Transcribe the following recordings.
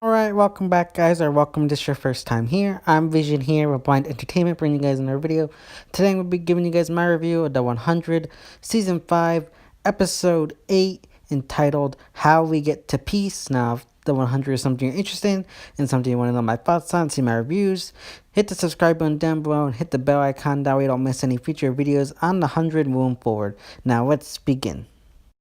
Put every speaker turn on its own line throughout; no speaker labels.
Alright, welcome back guys, or welcome if this is your first time here. I'm Vision here with Blind Entertainment, bringing you guys another video. Today I'm going to be giving you guys my review of the 100, Season 5, Episode 8, entitled How We Get to Peace. Now, if the 100 is something you're interested in, and something you want to know my thoughts on, see my reviews, hit the subscribe button down below, and hit the bell icon, that way you don't miss any future videos on the 100 moving forward. Now, let's begin.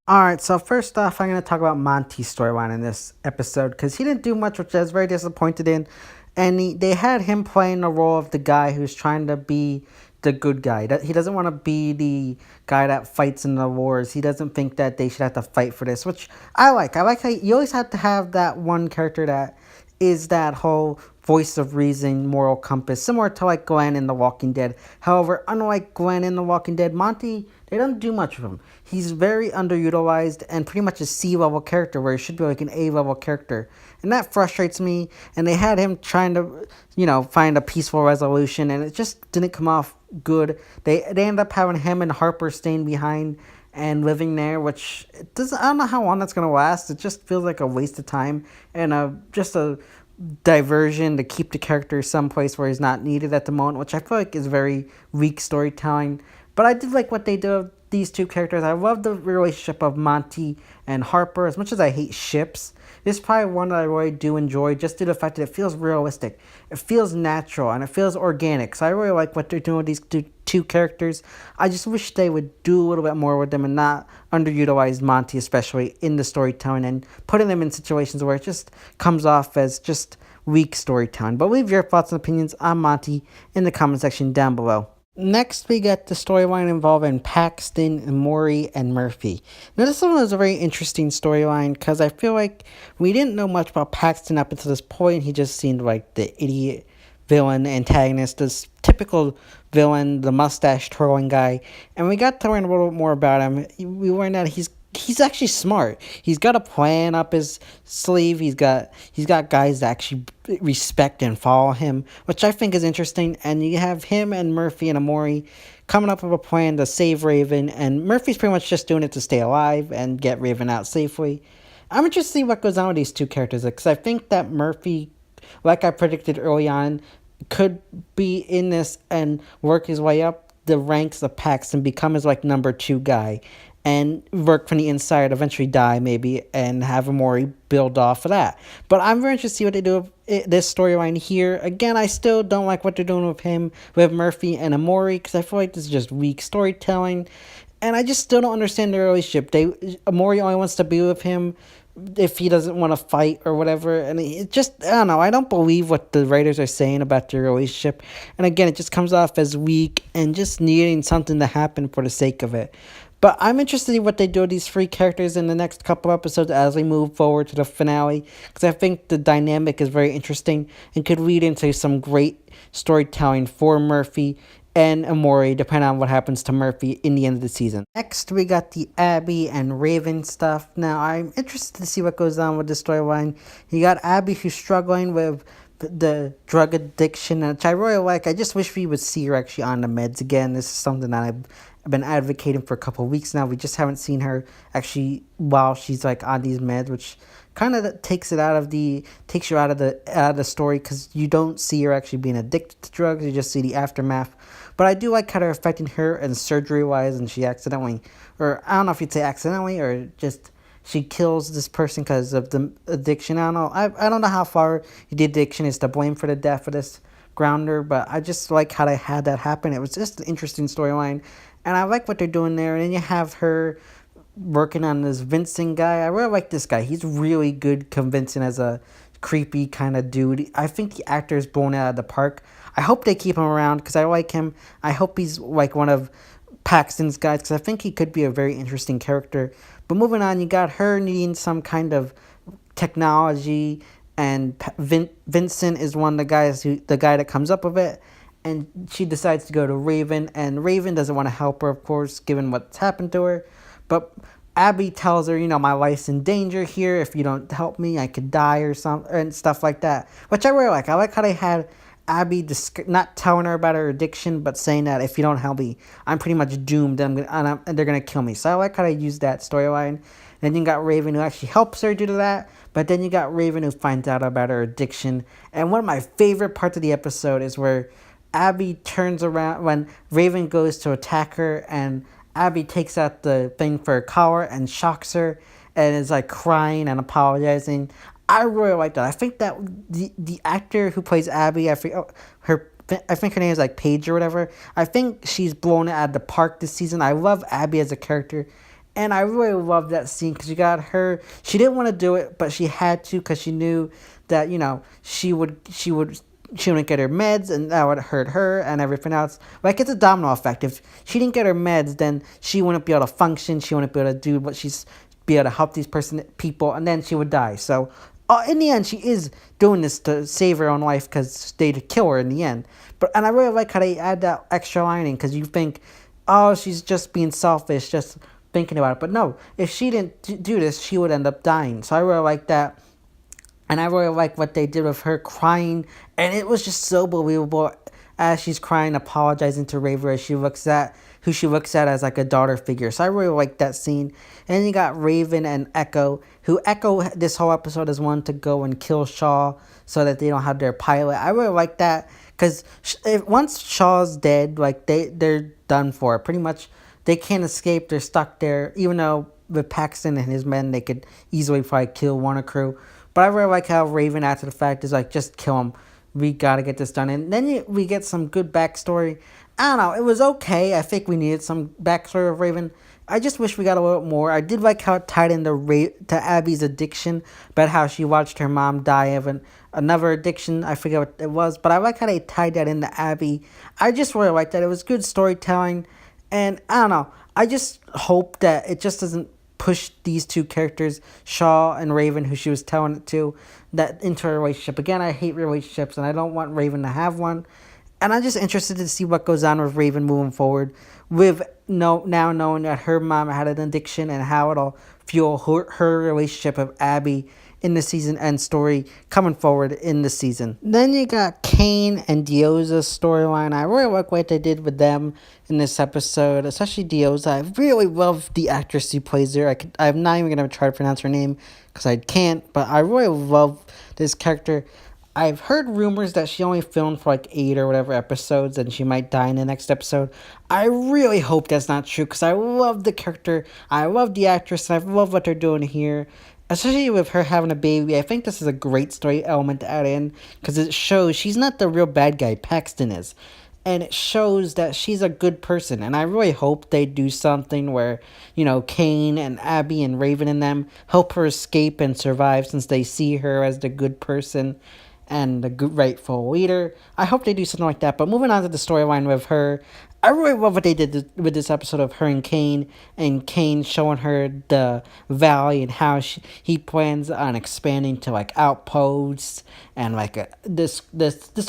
Alright, so first off, I'm going to talk about Monty's storyline in this episode, because he didn't do much, which I was very disappointed in, and they had him playing the role of the guy who's trying to be the good guy. He doesn't want to be the guy that fights in the wars. He doesn't think that they should have to fight for this, which I like. I like how you always have to have that one character that is that whole voice of reason, moral compass, similar to like Glenn in The Walking Dead. However, unlike Glenn in The Walking Dead, Monty, they don't do much with him. He's very underutilized and pretty much a C-level character where he should be like an A-level character. And that frustrates me. And they had him trying to, find a peaceful resolution, and it just didn't come off good. They ended up having him and Harper staying behind and living there, which I don't know how long that's gonna last. It just feels like a waste of time and just a diversion to keep the character someplace where he's not needed at the moment, which I feel like is very weak storytelling. But I did like what they did with these two characters. I love the relationship of Monty and Harper. As much as I hate ships, this is probably one that I really do enjoy, just due to the fact that it feels realistic, it feels natural, and it feels organic. So I really like what they're doing with these two characters. I just wish they would do a little bit more with them and not underutilize Monty, especially in the storytelling, and putting them in situations where it just comes off as just weak storytelling. But leave your thoughts and opinions on Monty in the comment section down below. Next, we got the storyline involving Paxton, and Mori, and Murphy. Now, this one was a very interesting storyline because I feel like we didn't know much about Paxton up until this point. He just seemed like the idiot villain antagonist, this typical villain, the mustache twirling guy. And we got to learn a little bit more about him. We learned that he's actually smart. He's got a plan up his sleeve. He's got guys that actually respect and follow him, which I think is interesting. And you have him and Murphy and Mori coming up with a plan to save Raven, and Murphy's pretty much just doing it to stay alive and get Raven out safely. I'm interested to see what goes on with these two characters, because I think that Murphy, like I predicted early on, could be in this and work his way up the ranks of Paxton, become his like number 2 guy, and work from the inside, eventually die maybe, and have Mori build off of that. But I'm very interested to see what they do with this storyline here. Again, I still don't like what they're doing with Murphy and Mori, because I feel like this is just weak storytelling, and I just still don't understand their relationship. Mori only wants to be with him if he doesn't want to fight or whatever, and it just, I don't know, I don't believe what the writers are saying about their relationship, and again, it just comes off as weak and just needing something to happen for the sake of it. But I'm interested in what they do with these 3 characters in the next couple episodes as we move forward to the finale, because I think the dynamic is very interesting and could lead into some great storytelling for Murphy and Mori, depending on what happens to Murphy in the end of the season. Next, we got the Abby and Raven stuff. Now, I'm interested to see what goes on with this storyline. You got Abby, who's struggling with the drug addiction, which I really like. I just wish we would see her actually on the meds again. This is something that I've been advocating for a couple of weeks now. We just haven't seen her actually while she's like on these meds, which kind of takes you out of the story, because you don't see her actually being addicted to drugs. You just see the aftermath. But I do like how they're affecting her and surgery wise, and she accidentally, or I don't know if you'd say accidentally, or just she kills this person because of the addiction. I don't know. I don't know how far the addiction is to blame for the death of this grounder, but I just like how they had that happen. It was just an interesting storyline, and I like what they're doing there. And then you have her working on this Vincent guy. I really like this guy. He's really good convincing as a creepy kind of dude. I think the actor is blown out of the park. I hope they keep him around because I like him. I hope he's like one of Paxton's guys, because I think he could be a very interesting character. But moving on, you got her needing some kind of technology, and Vincent is one of the guys the guy that comes up with it, and she decides to go to Raven, and Raven doesn't want to help her, of course, given what's happened to her. But Abby tells her, my life's in danger here. If you don't help me, I could die or something, and stuff like that, which I really like. I like how they had Abby not telling her about her addiction, but saying that if you don't help me, I'm pretty much doomed. And they're gonna kill me. So I like how they use that storyline. And then you got Raven who actually helps her due to that. But then you got Raven who finds out about her addiction. And one of my favorite parts of the episode is where Abby turns around when Raven goes to attack her, and Abby takes out the thing for her collar and shocks her, and is like crying and apologizing. I really like that. I think that the actor who plays Abby, I think her name is like Paige or whatever. I think she's blown it out of the park this season. I love Abby as a character, and I really love that scene because you got her. She didn't want to do it, but she had to because she knew that she wouldn't get her meds, and that would hurt her and everything else. Like, it's a domino effect. If she didn't get her meds, then she wouldn't be able to function. She wouldn't be able to do what she's be able to help these people, and then she would die. So, in the end, she is doing this to save her own life because they'd kill her in the end. And I really like how they add that extra lining because you think, oh, she's just being selfish, just thinking about it. But no, if she didn't do this, she would end up dying. So I really like that. And I really like what they did with her crying. And it was just so believable as she's crying, apologizing to Raver as who she looks at as like a daughter figure. So I really like that scene. And then you got Raven and Echo, who Echo this whole episode is one to go and kill Shaw so that they don't have their pilot. I really like that because once Shaw's dead, like they're done for. Pretty much they can't escape. They're stuck there. Even though with Paxton and his men, they could easily probably kill one crew. But I really like how Raven, after the fact, is like, just kill him. We gotta get this done. And then we get some good backstory. I don't know. It was okay. I think we needed some backstory of Raven. I just wish we got a little more. I did like how it tied into to Abby's addiction, about how she watched her mom die of another addiction. I forget what it was. But I like how they tied that into Abby. I just really liked that. It was good storytelling. And I don't know. I just hope that it just doesn't push these two characters, Shaw and Raven, who she was telling it to, that into a relationship. Again, I hate relationships, and I don't want Raven to have one. And I'm just interested to see what goes on with Raven moving forward, with now knowing that her mom had an addiction and how it'll fuel her relationship with Abby in the season end story coming forward in the season. Then you got Kane and Dioza's storyline. I really like what they did with them in this episode, especially Dioza. I really love the actress who plays her. I'm not even going to try to pronounce her name because I can't, but I really love this character. I've heard rumors that she only filmed for like 8 or whatever episodes and she might die in the next episode. I really hope that's not true because I love the character, I love the actress, and I love what they're doing here. Especially with her having a baby, I think this is a great story element to add in because it shows she's not the real bad guy, Paxton is. And it shows that she's a good person. And I really hope they do something where, Kane and Abby and Raven and them help her escape and survive since they see her as the good person and the good rightful leader. I hope they do something like that. But moving on to the storyline with her, I really love what they did with this episode of her and Kane showing her the valley and how he plans on expanding to like outposts and like this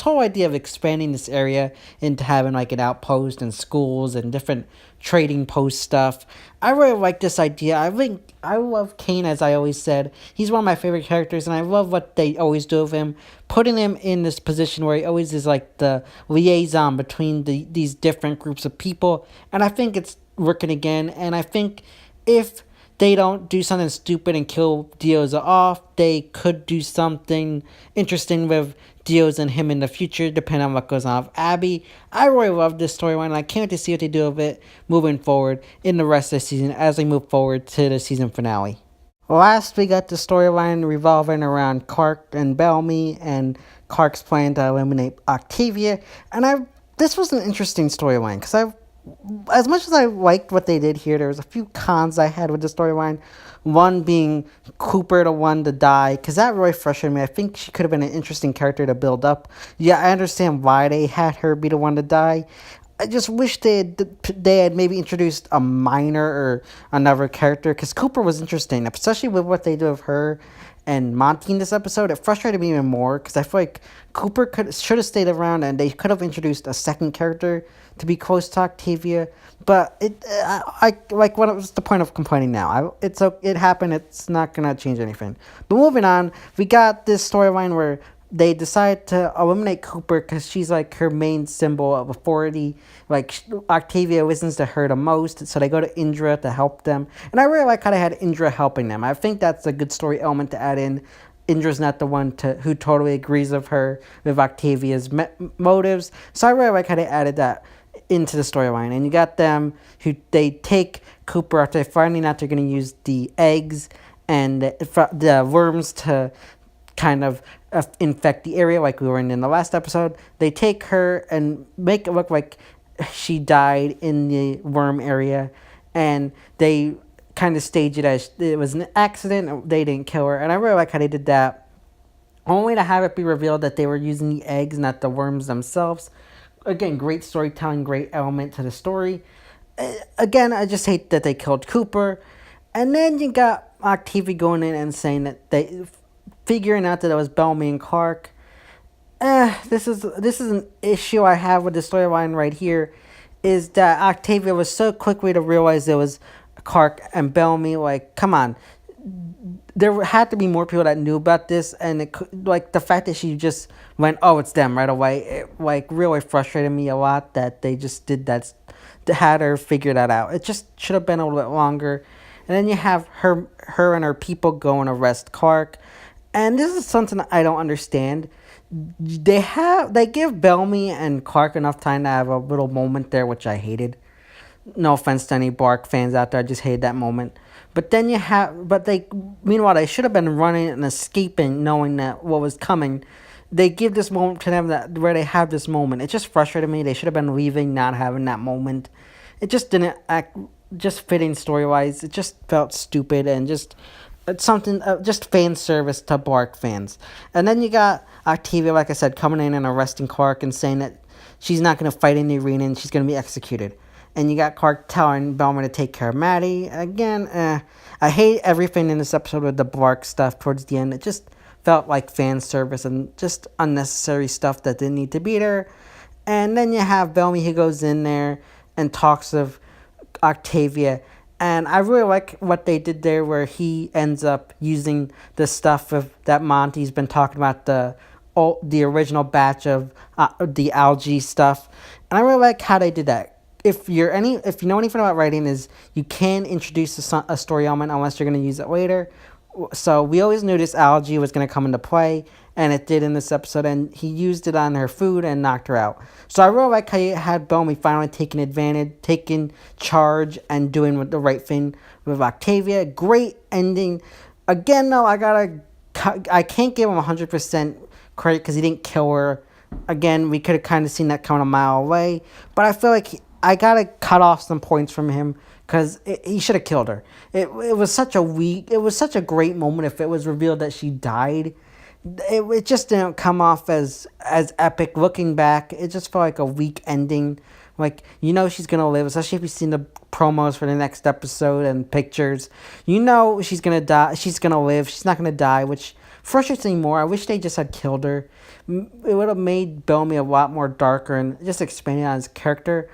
whole idea of expanding this area into having like an outpost and schools and different trading post stuff. I really like this idea. I love Kane, as I always said. He's one of my favorite characters, and I love what they always do with him, putting him in this position where he always is like the liaison between these different groups of people. And I think it's working again. And I think if they don't do something stupid and kill Dioza off, they could do something interesting with Dioza and him in the future, depending on what goes on with Abby. I really love this storyline, and I can't wait to see what they do with it moving forward in the rest of the season as they move forward to the season finale. Last, we got the storyline revolving around Clark and Bellamy and Clark's plan to eliminate Octavia. And this was an interesting storyline because as much as I liked what they did here, there was a few cons I had with the storyline. One being Cooper, the one to die, because that really frustrated me. I think she could have been an interesting character to build up. Yeah, I understand why they had her be the one to die. I just wish they had maybe introduced a minor or another character, because Cooper was interesting, especially with what they did with her and Monty in this episode. It frustrated me even more, because I feel like Cooper should have stayed around, and they could have introduced a second character to be close to Octavia. But what was the point of complaining now? It happened. It's not gonna change anything. But moving on, we got this storyline where they decide to eliminate Cooper because she's like her main symbol of authority. Like Octavia listens to her the most, so they go to Indra to help them. And I really like how they had Indra helping them. I think that's a good story element to add in. Indra's not the one who totally agrees with her with Octavia's motives, so I really like how they added that into the storyline. And you got them who they take Cooper after finding out they're going to use the eggs and the worms to kind of infect the area like we were in the last episode. They take her and make it look like she died in the worm area, and they kind of stage it as it was an accident. They didn't kill her, and I really like how they did that. Only to have it be revealed that they were using the eggs, not the worms themselves. Again, great storytelling, great element to the story. Again, I just hate that they killed Cooper. And then you got Octavia going in and saying that they figuring out that it was Bellamy and Clark. This is an issue I have with the storyline right here, is that Octavia was so quickly to realize it was Clark and Bellamy. Like, come on, there had to be more people that knew about this, and like the fact that she just went, "Oh, it's them" right away. It like really frustrated me a lot that they just did that, had her figure that out. It just should have been a little bit longer. And then you have her and her people go and arrest Clark, and this is something I don't understand. They give Bellamy and Clark enough time to have a little moment there, which I hated. No offense to any Bark fans out there, I just hated that moment. But then meanwhile, they should have been running and escaping, knowing that what was coming. They give this moment to them where they have this moment. It just frustrated me. They should have been leaving, not having that moment. It just didn't act just fitting story-wise. It just felt stupid and just it's something, just fan service to Bark fans. And then you got Octavia, like I said, coming in and arresting Clark and saying that she's not going to fight in the arena and she's going to be executed. And you got Clark telling Bellamy to take care of Maddie. Again, I hate everything in this episode with the Bark stuff towards the end. It just felt like fan service and just unnecessary stuff that didn't need to be there. And then you have Bellamy who goes in there and talks of Octavia. And I really like what they did there, where he ends up using the stuff that Monty's been talking about, the original batch of the algae stuff. And I really like how they did that. If you know anything about writing, is you can introduce a story element unless you're going to use it later. So we always knew this algae was going to come into play, and it did in this episode, and he used it on her food and knocked her out. So I really like how you had Bellamy finally taking charge, and doing the right thing with Octavia. Great ending. Again, though, I can't give him 100% credit because he didn't kill her. Again, we could have kind of seen that coming a mile away, but I feel like I gotta cut off some points from him because he should have killed her. It was such a great moment if it was revealed that she died. It just didn't come off as epic. Looking back, it just felt like a weak ending. Like, she's gonna live, especially if you've seen the promos for the next episode and pictures. She's gonna die. She's gonna live. She's not gonna die, which frustrates me more. I wish they just had killed her. It would have made Bellamy a lot more darker and just expanded on his character.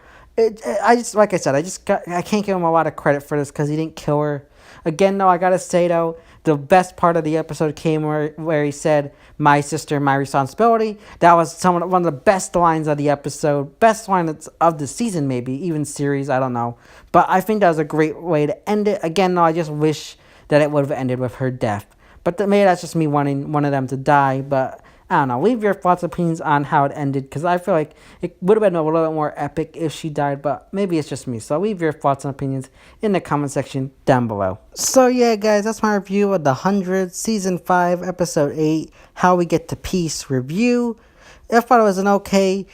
Like I said, I can't give him a lot of credit for this because he didn't kill her. Again, though, I gotta say, though, the best part of the episode came where he said, "My sister, my responsibility." That was one of the best lines of the episode. Best lines of the season, maybe. Even series, I don't know. But I think that was a great way to end it. Again, though, I just wish that it would have ended with her death. But maybe that's just me wanting one of them to die, but I don't know. Leave your thoughts and opinions on how it ended, because I feel like it would have been a little bit more epic if she died, but maybe it's just me. So leave your thoughts and opinions in the comment section down below. So yeah, guys, that's my review of the 100, Season 5, Episode 8, How We Get to Peace review. I thought it was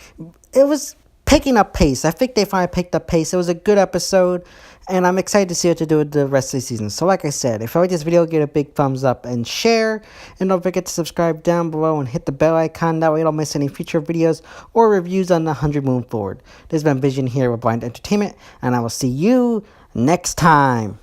it was picking up pace. I think they finally picked up pace. It was a good episode, and I'm excited to see what to do with the rest of the season. So like I said, if you like this video, give it a big thumbs up and share. And don't forget to subscribe down below and hit the bell icon. That way you don't miss any future videos or reviews on the 100 moving forward. This has been Vision here with Blind Entertainment, and I will see you next time.